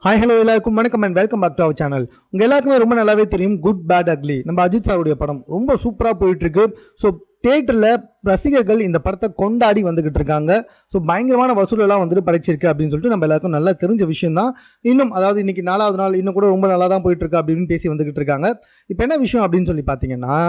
Hi hello எல்லாருக்கும் வணக்கம் and welcome back to our channel. உங்கள் எல்லாருக்குமே ரொம்ப நல்லாவே தெரியும் குட் பேட் அக்லி நம்ம அஜித் சாருடைய படம் ரொம்ப சூப்பராக போயிட்டுருக்கு. ஸோ தியேட்டரில் ரசிகர்கள் இந்த படத்தை கொண்டாடி வந்துகிட்டு இருக்காங்க. ஸோ பயங்கரமான வசூலெல்லாம் வந்துட்டு படைச்சிருக்கு அப்படின்னு சொல்லிட்டு நம்ம எல்லாருக்கும் நல்லா தெரிஞ்ச விஷயம் தான். இன்னும் அதாவது இன்னைக்கு 4வது நாள் இன்னும் கூட ரொம்ப நல்லா தான் போயிட்டுருக்கு அப்படின்னு பேசி வந்துகிட்டு இருக்காங்க. இப்போ என்ன விஷயம் அப்படின்னு சொல்லி பார்த்தீங்கன்னா,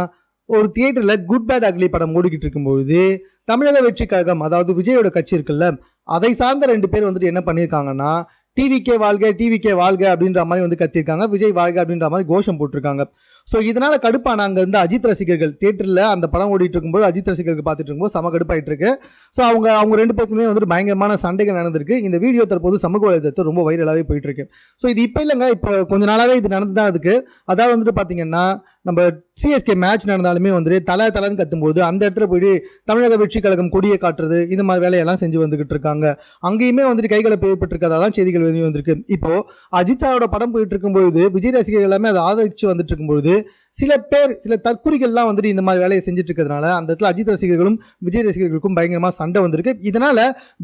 ஒரு தியேட்டரில் குட் பேட் அக்லி படம் ஓடிக்கிட்டு இருக்கும்போது தமிழக வெற்றி கழகம் அதாவது விஜயோட கட்சி இருக்குல்ல, அதை சார்ந்த 2 பேர் வந்துட்டு என்ன பண்ணியிருக்காங்கன்னா, டிவிகே வாழ்க டிவிகே வாழ்க அப்படின்ற மாதிரி வந்து கத்திருக்காங்க, விஜய் வாழ்க அப்படின்ற மாதிரி கோஷம் போட்டிருக்காங்க. ஸோ இதனால கடுப்பான அங்கே இருந்து அஜித் ரசிகர்கள் தியேட்டரில் அந்த படம் ஓடிட்டு இருக்கும்போது அஜித் ரசிகர்கள் பார்த்துட்டு இருக்கும்போது செம கடுப்பாயிட்டு இருக்கு. ஸோ அவங்க 2 பேருக்குமே வந்துட்டு பயங்கரமான சண்டைகள் நடந்திருக்கு. இந்த வீடியோ தற்போது சமூக வலைதளத்தில் ரொம்ப வைரலாகவே போயிட்டு இருக்கு. ஸோ இது இப்போ இல்லைங்க, இப்போ கொஞ்ச நாளாகவே இது நடந்து தான் இருக்கு. அதாவது வந்துட்டு பார்த்தீங்கன்னா, நம்ம சிஎஸ்கே மேட்ச் நடந்தாலுமே வந்துட்டு தலைன்னு கத்தும்போது அந்த இடத்துல போயிட்டு தமிழக வெற்றி கழகம் கொடியை காட்டுறது இந்த மாதிரி வேலையெல்லாம் செஞ்சு வந்துகிட்டு இருக்காங்க. அங்கேயுமே வந்துட்டு கைகளை ஏற்பட்டிருக்கதா தான் செய்திகள் வெளியே வந்திருக்கு. இப்போ அஜித் சாரோட படம் போயிட்டு இருக்கும்போது விஜய் ரசிகர்கள் எல்லாமே அதை ஆதரிச்சு வந்துட்டு இருக்கும்போது சில தற்குறிகள்லாம் வந்துட்டு இந்த மாதிரி வேலையை செஞ்சுட்டு இருக்கிறதுனால அந்த இடத்துல அஜித் ரசிகர்களும் விஜய் ரசிகர்களுக்கும் பயங்கரமா சண்டை வந்திருக்கு. இதனால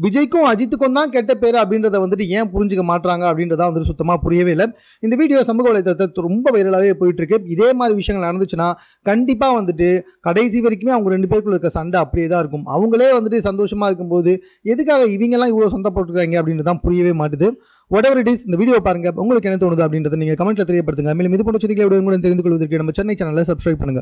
விஜய்க்கும் அஜித்துக்கும் தான் கெட்ட பேர் அப்படின்றத வந்துட்டு ஏன் புரிஞ்சுக்க மாட்டாங்க அப்படின்றத வந்துட்டு சுத்தமா புரியவே இல்லை. இந்த வீடியோ சமூக வலைதளத்தில் ரொம்ப வைரலாகவே போயிட்டு இருக்கு. இதே மாதிரி விஷயங்கள் நடந்துச்சுன்னா கண்டிப்பா வந்துட்டு கடைசி வரைக்குமே அவங்க 2 பேருக்குள்ள இருக்க சண்டை அப்படியே தான் இருக்கும். அவங்களே வந்துட்டு சந்தோஷமா இருக்கும்போது எதுக்காக இவங்கெல்லாம் இவ்வளவு சண்டை போட்டுருக்காங்க அப்படின்றது தான் புரியவே மாட்டுது. whatever it is, இந்த வீடியோ பாருங்க, உங்களுக்கு என்ன தோணுது அப்படின்றத நீங்க கமெண்ட்ல தெரியப்படுத்துங்க. மேலும் இது போன்ற செய்திகளை தெரிந்து கொள்வதற்கு நம்ம சென்னை சேனலை சப்ஸ்கிரைப் பண்ணுங்க.